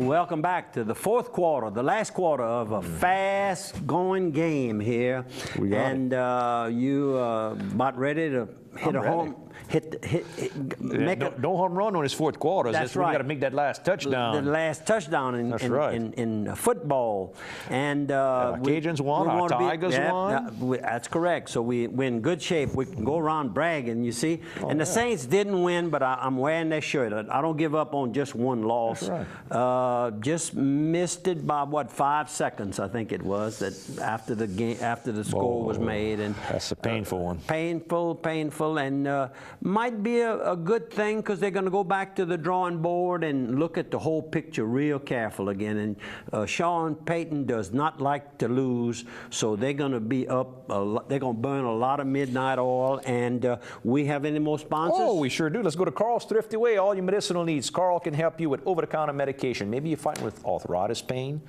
Welcome back to the fourth quarter, the last quarter of a fast-going game here. We got it. You about ready to hit a home? Don't home run on his fourth quarter. That's right. You got to make that last touchdown. The last touchdown in football. And Cajuns won. Our Tigers won. That's correct. So we're in good shape. We can go around bragging. You see. And the Saints didn't win, but I'm wearing that shirt. I don't give up on just one loss. That's right. Just missed it by what, 5 seconds, I think it was, that after the game, after the score was made. And that's a painful one. Painful, and might be a good thing because they're going to go back to the drawing board and look at the whole picture real careful again. And Sean Payton does not like to lose, so they're going to be up. They're going to burn a lot of midnight oil. And we have any more sponsors? Oh, we sure do. Let's go to Carl's Thrifty Way. All your medicinal needs. Carl can help you with over-the-counter medication. Maybe you're fighting with arthritis pain.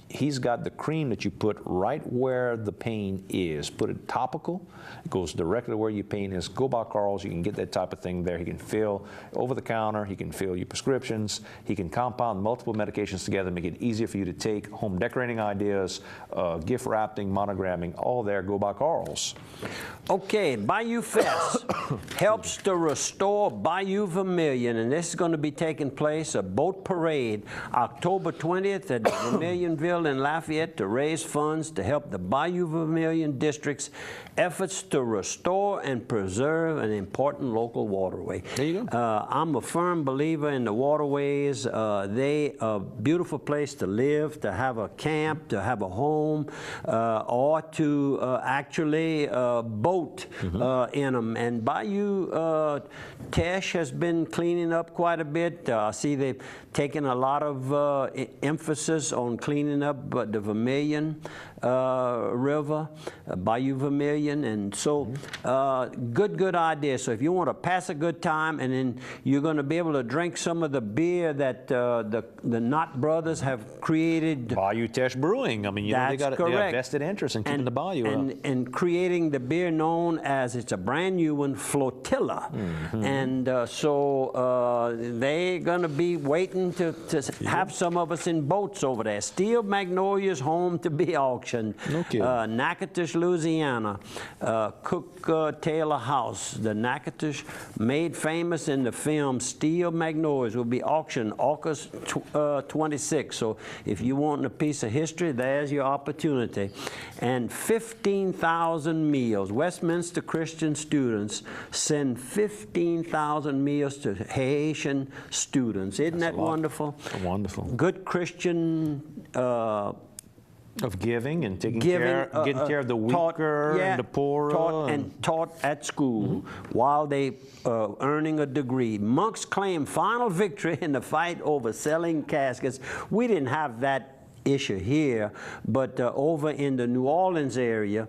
He's got the cream that you put right where the pain is. Put it topical. It goes directly where your pain is. Go by Carl's. You can get that type of thing there. He can fill over-the-counter. He can fill your prescriptions. He can compound multiple medications together, make it easier for you to take. Home decorating ideas, gift wrapping, monogramming, all there. Go by Carl's. Okay, Bayou Fest helps to restore Bayou Vermilion, and this is going to be taking place, a boat parade, October 20th at Vermilionville in Lafayette to raise funds to help the Bayou Vermilion District's efforts to restore and preserve an important local waterway. There you go. I'm a firm believer in the waterways. They are a beautiful place to live, to have a camp, to have a home, or to actually boat in them. And Bayou Teche has been cleaning up quite a bit. I see they've taken a lot of emphasis on cleaning up the Vermilion River, Bayou Vermilion, and so good idea. So if you want to pass a good time, and then you're going to be able to drink some of the beer that the Knott brothers have created. Bayou Teche Brewing. I mean, you know, they got vested interest in keeping the bayou up. And creating the beer known as, it's a brand new one, Flotilla. And so they're going to be waiting to have some of us in boats over there. Steel Magnolia's home to be auctioned. Okay. Natchitoches, Louisiana. Cook Taylor House. The Natchitoches, made famous in the film Steel Magnolias, will be auctioned August 26th. So if you want a piece of history, there's your opportunity. And 15,000 meals. Westminster Christian students send 15,000 meals to Haitian students. Isn't that wonderful? Wonderful. Good Christian of giving and taking care, getting care of the weaker and the poorer. Taught at school while they earning a degree. Monks claim final victory in the fight over selling caskets. We didn't have that issue here, but over in the New Orleans area,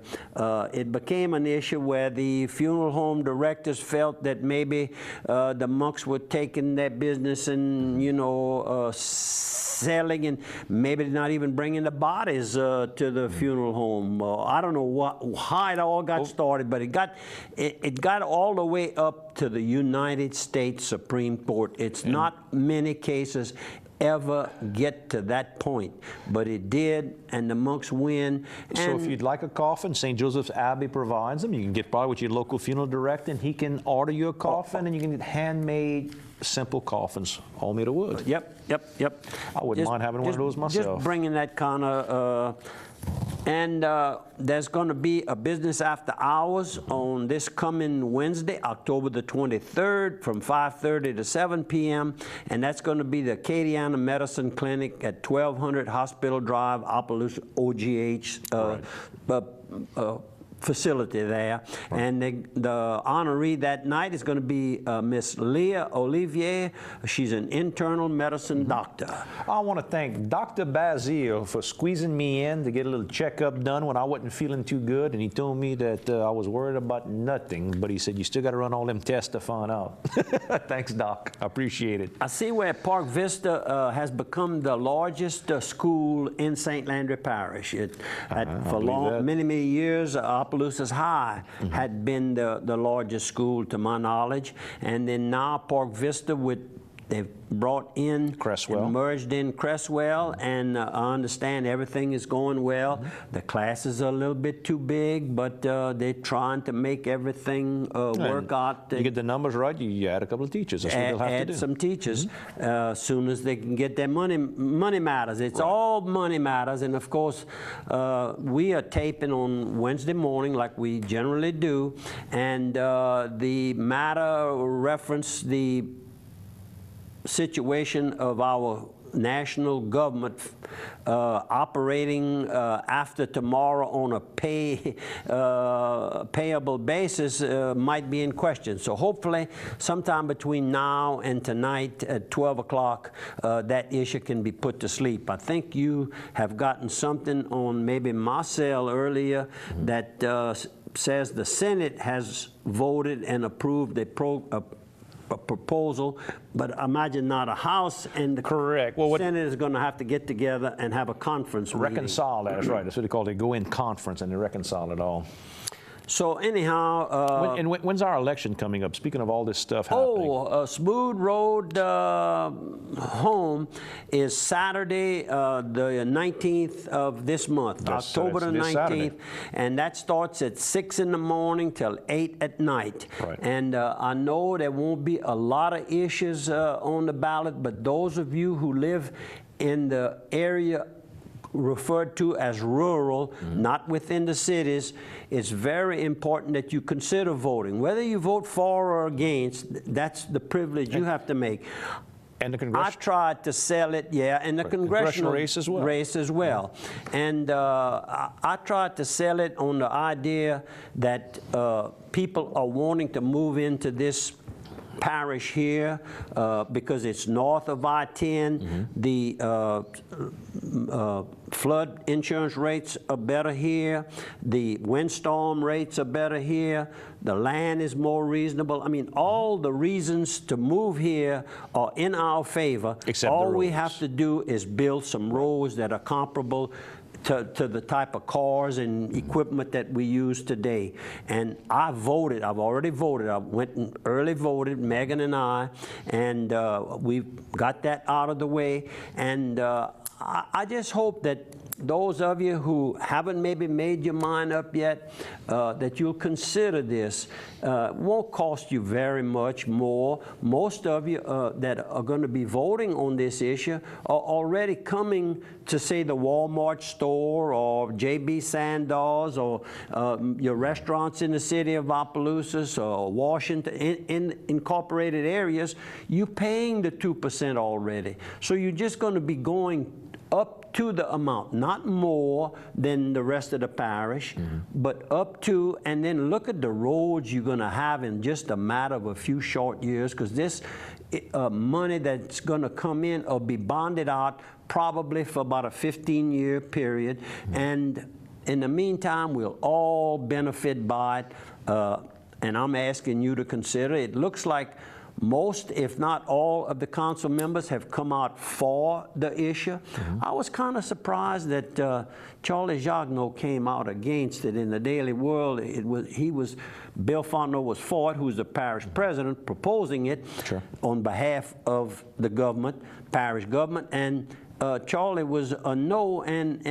it became an issue where the funeral home directors felt that maybe the monks were taking their business and, you know, selling, and maybe not even bringing the bodies to the funeral home. I don't know how it all got started, but it got all the way up to the United States Supreme Court. It's not many cases ever get to that point, but it did, and the monks win. So if you'd like a coffin, St. Joseph's Abbey provides them. You can get by with your local funeral director, and he can order you a coffin, and you can get handmade, simple coffins, all made of wood. Yep. I wouldn't mind having one of those myself. Just bringing that kind of, and there's going to be a business after hours on this coming Wednesday, October the 23rd, from 5:30 to 7 p.m. And that's going to be the Acadiana Medicine Clinic at 1200 Hospital Drive, Opelousas, OGH facility there. And the honoree that night is going to be Miss Leah Olivier. She's an internal medicine doctor. I want to thank Dr. Bazile for squeezing me in to get a little checkup done when I wasn't feeling too good, and he told me that I was worried about nothing, but he said, you still got to run all them tests to find out. Thanks, Doc. I appreciate it. I see where Park Vista has become the largest school in St. Landry Parish. For many years, Opelousas High had been the largest school to my knowledge, and then now Park Vista with they've brought in Cresswell. and merged in Cresswell, and I understand everything is going well. The classes are a little bit too big, but they're trying to make everything work out. You get the numbers right, you add a couple of teachers. That's what they'll have to do. Add some teachers as soon as they can get their money. Money matters. It's all money matters. And of course, we are taping on Wednesday morning like we generally do. And the matter referenced the situation of our national government operating after tomorrow on a payable basis might be in question. So hopefully sometime between now and tonight at 12 o'clock that issue can be put to sleep. I think you have gotten something on maybe Marcel earlier that says the Senate has voted and approved a proposal, but imagine not a House, and the Correct. Well, Senate is going to have to get together and have a conference meeting. Reconcile, that's right. That's what they call it. They go in conference and they reconcile it all. So anyhow, when's our election coming up? Speaking of all this stuff happening. Smooth Road home is Saturday, the 19th of this month, Yes, October the this 19th, Saturday. and that starts at 6 in the morning till 8 at night. Right. And I know there won't be a lot of issues on the ballot, but those of you who live in the area referred to as rural, not within the cities, it's very important that you consider voting. Whether you vote for or against, that's the privilege you have to make. And the I congressional tried to sell it, and the congressional race as well. And I tried to sell it on the idea that people are wanting to move into this parish here because it's north of I-10. The flood insurance rates are better here. The windstorm rates are better here. The land is more reasonable. I mean, all the reasons to move here are in our favor. Except all the we roads. have to do is build some roads that are comparable to the type of cars and equipment that we use today. And I voted. I've already voted. I went and early voted, Megan and I, and we've got that out of the way. And I just hope that those of you who haven't maybe made your mind up yet, that you'll consider this. Won't cost you very much more. Most of you that are going to be voting on this issue are already coming to, say, the Walmart store or J.B. Sandoz or your restaurants in the city of Opelousas or Washington, in incorporated areas. You're paying the 2% already. So you're just going to be going up to the amount, not more than the rest of the parish, but up to, and then look at the roads you're going to have in just a matter of a few short years, because this money that's going to come in will be bonded out probably for about a 15-year period, and in the meantime, we'll all benefit by it, and I'm asking you to consider. It looks like most, if not all, of the council members have come out for the issue. I was kind of surprised that Charlie Jagneau came out against it. In the Daily World, Bill Fontenot was for it, who's the parish president, proposing it on behalf of the government, parish government, and Charlie was a no, and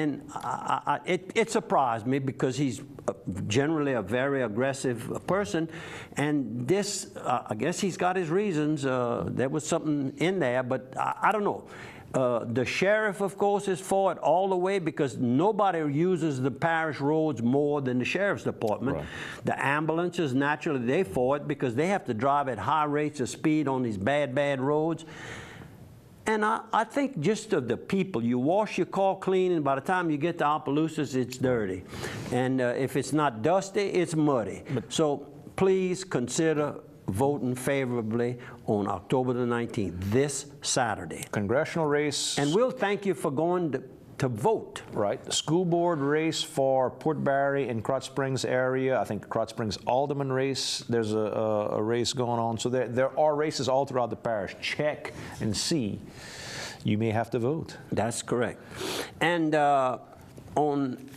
it surprised me because he's generally a very aggressive person, and this, I guess he's got his reasons. There was something in there, but I don't know. The sheriff, of course, is for it all the way because nobody uses the parish roads more than the sheriff's department. Right. The ambulances, naturally, they for it because they have to drive at high rates of speed on these bad, bad roads. And I think just of the people, you wash your car clean, and by the time you get to Opelousas, it's dirty. And if it's not dusty, it's muddy. So please consider voting favorably on October the 19th, this Saturday. Congressional race. And we'll thank you for going to vote. Right. The school board race for Port Barre and Krotz Springs area. I think Krotz Springs Alderman race. There's a race going on. So there are races all throughout the parish. Check and see. You may have to vote. That's correct. And on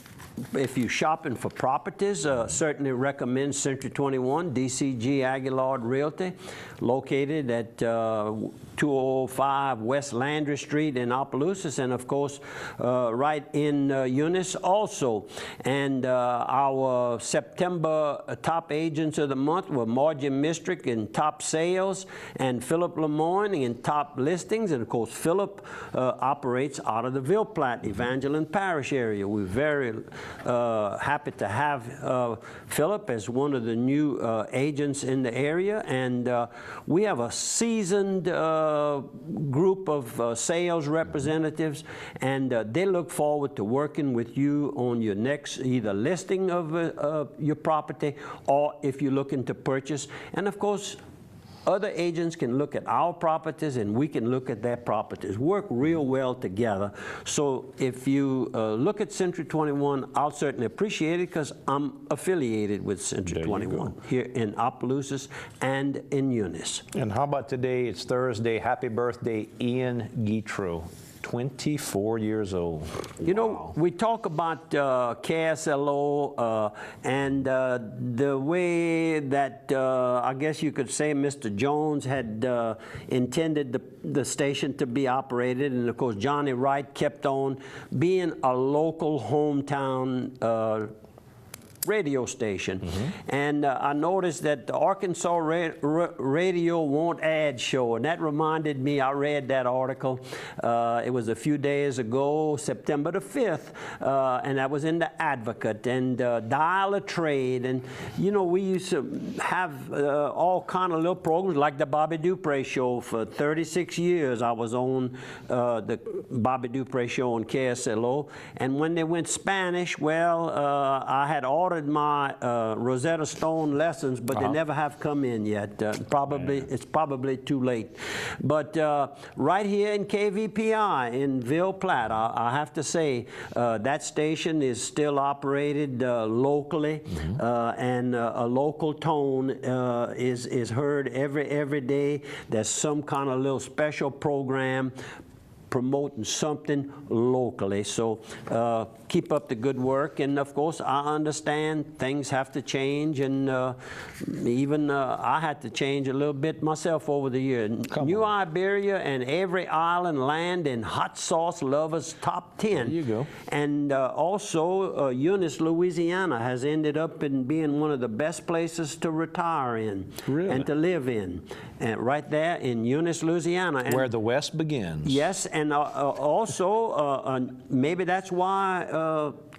if you're shopping for properties, certainly recommend Century 21, DCG Aguilar Realty, located at 205 West Landry Street in Opelousas, and of course, right in Eunice also. And our September top agents of the month were Margie Mistrick in top sales, and Philip Lemoyne in top listings. And of course, Philip operates out of the Ville Platte, Evangeline Parish area. We're very happy to have Philip as one of the new agents in the area, and we have a seasoned group of sales representatives, and they look forward to working with you on your next either listing of your property, or if you're looking to purchase. And of course, other agents can look at our properties and we can look at their properties. Work real well together. So if you look at Century 21, I'll certainly appreciate it, because I'm affiliated with Century 21 here in Opelousas and in Eunice. And how about today? It's Thursday. Happy birthday, Ian Guitro. 24 years old. You know, we talk about KSLO and the way that I guess you could say Mr. Jones had intended the station to be operated, and of course Johnny Wright kept on being a local hometown radio station. And I noticed that the Arkansas Radio Won't Ad show, and that reminded me, I read that article, it was a few days ago, September the 5th, and that was in the Advocate, and Dial a Trade, and you know, we used to have all kind of little programs like the Bobby Dupre show. For 36 years I was on the Bobby Dupre show on KSLO, and when they went Spanish, well, I had ordered my Rosetta Stone lessons, but they never have come in yet. It's probably too late. But right here in KVPI in Ville Platte, I have to say that station is still operated locally, and a local tone is heard every day. There's some kind of little special program promoting something locally. So keep up the good work, and of course I understand things have to change, and even I had to change a little bit myself over the years. New Iberia and every island land in hot sauce lovers top 10. There you go. And also Eunice, Louisiana has ended up in being one of the best places to retire in and to live in, and right there in Eunice, Louisiana. And where the West begins. Yes, and also maybe that's why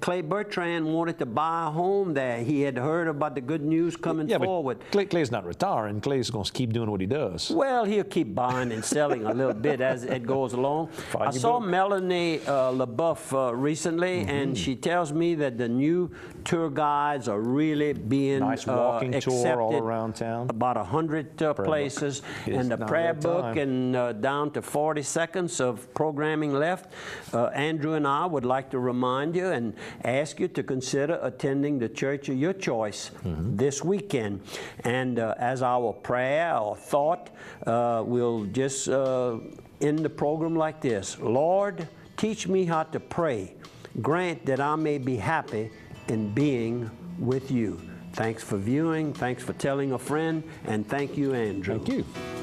Clay Bertrand wanted to buy a home there. He had heard about the good news coming forward. But Clay's not retiring. Clay's going to keep doing what he does. Well, he'll keep buying and selling a little bit as it goes along. I saw Melanie LaBeouf recently, and she tells me that the new tour guides are really being nice walking tour all around town. About 100 places, and the prayer book, and down to 40 seconds of programming left. Andrew and I would like to remind you and ask you to consider attending the church of your choice this weekend. And as our prayer or thought, we'll just end the program like this. Lord, teach me how to pray. Grant that I may be happy in being with you. Thanks for viewing. Thanks for telling a friend. And thank you, Andrew. Thank you.